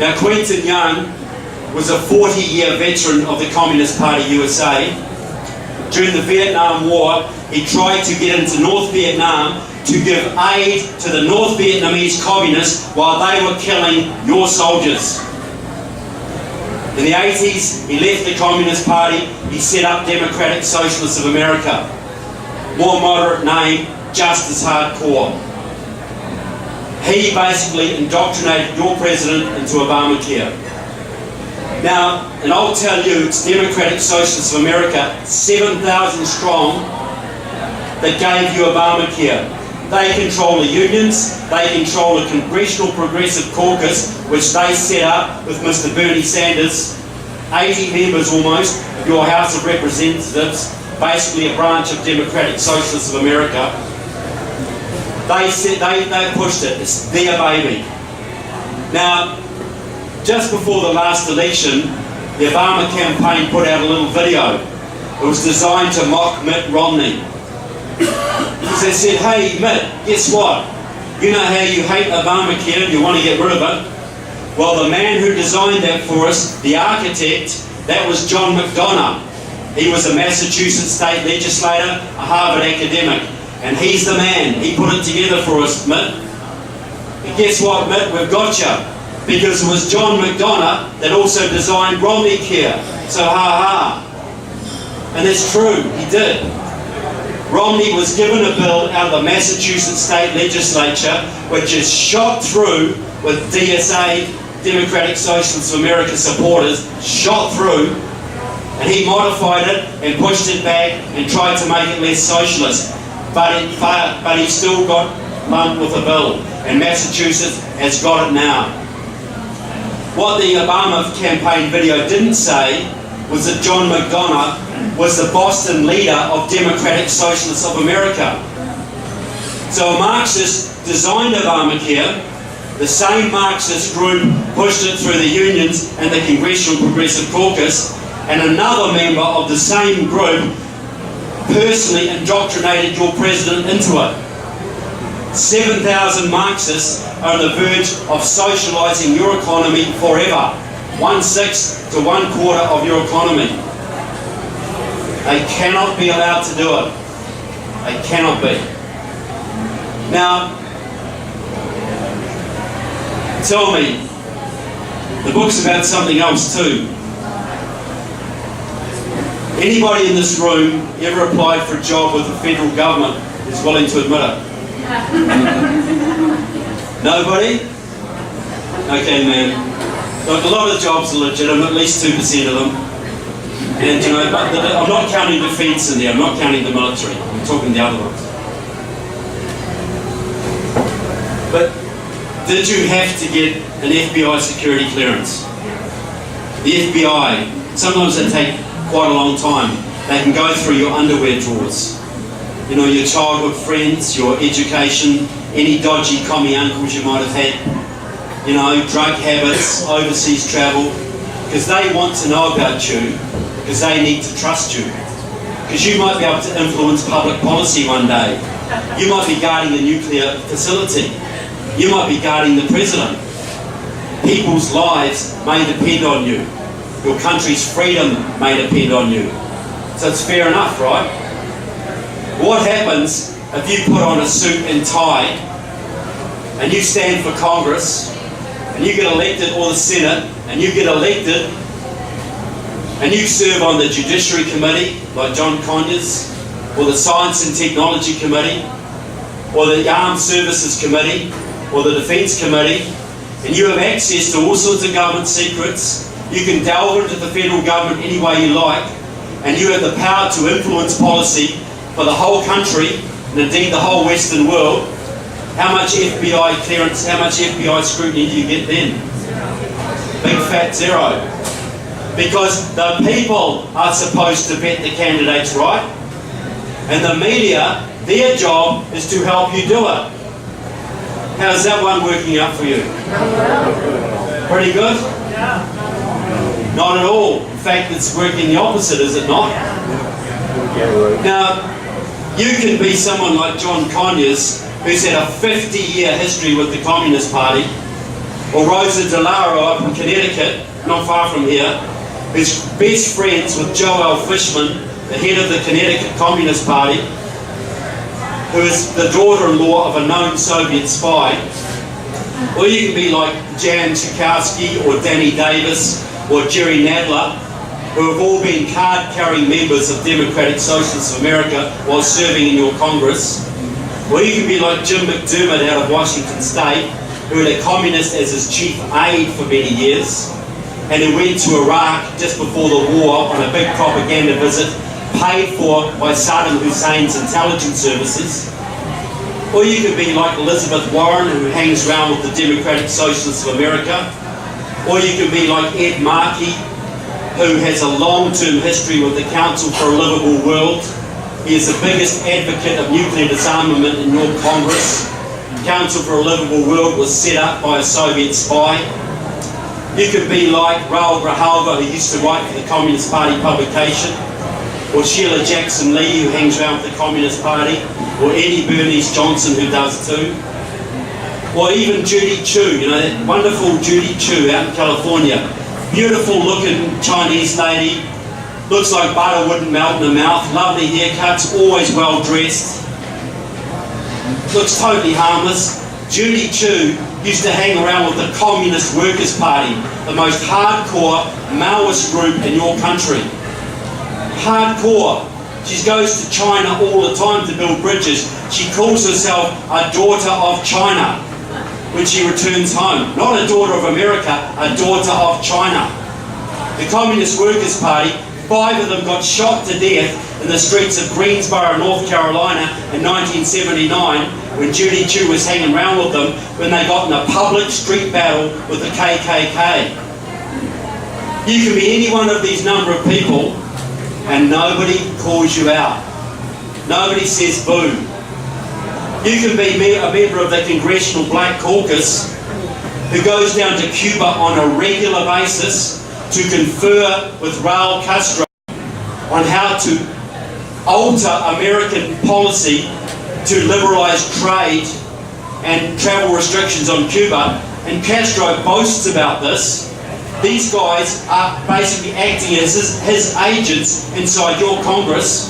Now, Quentin Young was a 40-year veteran of the Communist Party USA. During the Vietnam War, he tried to get into North Vietnam to give aid to the North Vietnamese communists while they were killing your soldiers. In the 80s, he left the Communist Party. He set up Democratic Socialists of America. More moderate name, just as hardcore. He basically indoctrinated your president into Obamacare. Now, and I'll tell you, it's Democratic Socialists of America, 7,000 strong, that gave you Obamacare. They control the unions, they control the Congressional Progressive Caucus, which they set up with Mr. Bernie Sanders, 80 members almost, of your House of Representatives, basically a branch of Democratic Socialists of America. They pushed it. It's their baby. Now, just before the last election, the Obama campaign put out a little video. It was designed to mock Mitt Romney. Because they said, hey Mitt, guess what? You know how you hate Obamacare and you want to get rid of it? Well, the man who designed that for us, the architect, that was John McDonough. He was a Massachusetts state legislator, a Harvard academic. And he's the man. He put it together for us, Mitt. And guess what, Mitt? We've got you. Because it was John McDonough that also designed Romneycare. So ha ha. And it's true, he did. Romney was given a bill out of the Massachusetts state legislature which is shot through with DSA, Democratic Socialists of America supporters, shot through, and he modified it and pushed it back and tried to make it less socialist. But he still got lumped with a bill, and Massachusetts has got it now. What the Obama campaign video didn't say was that John McDonough was the Boston leader of Democratic Socialists of America. So a Marxist designed Obamacare, the same Marxist group pushed it through the unions and the Congressional Progressive Caucus, and another member of the same group personally indoctrinated your president into it. 7,000 Marxists are on the verge of socialising your economy forever. 1/6 to 1/4 of your economy. They cannot be allowed to do it. They cannot be. Now, tell me, the book's about something else too. Anybody in this room ever applied for a job with the federal government is willing to admit it? Nobody? Okay, man. Look, a lot of jobs are legitimate, at least 2% of them. And you know, I'm not counting defence in there, I'm not counting the military, I'm talking the other ones. But did you have to get an FBI security clearance? The FBI, sometimes they take quite a long time. They can go through your underwear drawers. You know, your childhood friends, your education, any dodgy commie uncles you might have had, you know, drug habits, overseas travel, because they want to know about you, because they need to trust you. Because you might be able to influence public policy one day. You might be guarding a nuclear facility. You might be guarding the president. People's lives may depend on you. Your country's freedom may depend on you. So it's fair enough, right? What happens if you put on a suit and tie and you stand for Congress and you get elected, or the Senate, and you get elected and you serve on the Judiciary Committee like John Conyers, or the Science and Technology Committee, or the Armed Services Committee, or the Defence Committee, and you have access to all sorts of government secrets. You can delve into the federal government any way you like, and you have the power to influence policy for the whole country, and indeed the whole Western world. How much FBI clearance, how much FBI scrutiny do you get then? Big fat zero. Because the people are supposed to vet the candidates, right? And the media, their job is to help you do it. How's that one working out for you? Pretty good? Not at all. In fact, it's working the opposite, is it not? Now, you can be someone like John Conyers, who's had a 50-year history with the Communist Party, Or Rosa DeLauro up in Connecticut, not far from here, who's best friends with Joel Fishman, the head of the Connecticut Communist Party, who is the daughter-in-law of a known Soviet spy. Or you can be like Jan Schakowsky or Danny Davis or Jerry Nadler, who have all been card-carrying members of Democratic Socialists of America while serving in your Congress. Or you can be like Jim McDermott out of Washington State, who had a communist as his chief aide for many years, and who went to Iraq just before the war on a big propaganda visit paid for by Saddam Hussein's intelligence services. Or you could be like Elizabeth Warren, who hangs around with the Democratic Socialists of America. Or you could be like Ed Markey, who has a long-term history with the Council for a Livable World. He is the biggest advocate of nuclear disarmament in your Congress. The Council for a Livable World was set up by a Soviet spy. You could be like Raul Grijalva, who used to write for the Communist Party publication, or Sheila Jackson Lee, who hangs around with the Communist Party, or Eddie Bernice Johnson, who does too. Or even Judy Chu, you know, that wonderful Judy Chu out in California. Beautiful looking Chinese lady, looks like butter wouldn't melt in her mouth, lovely haircuts, always well dressed, looks totally harmless. Judy Chu used to hang around with the Communist Workers' Party, the most hardcore Maoist group in your country. Hardcore. She goes to China all the time to build bridges. She calls herself a daughter of China when she returns home. Not a daughter of America, a daughter of China. The Communist Workers' Party, 5 of them got shot to death in the streets of Greensboro, North Carolina in 1979 when Judy Chu was hanging around with them when they got in a public street battle with the KKK. You can be any one of these number of people and nobody calls you out. Nobody says boo. You can be a member of the Congressional Black Caucus who goes down to Cuba on a regular basis to confer with Raul Castro on how to alter American policy to liberalize trade and travel restrictions on Cuba, and Castro boasts about this. These guys are basically acting as his agents inside your Congress.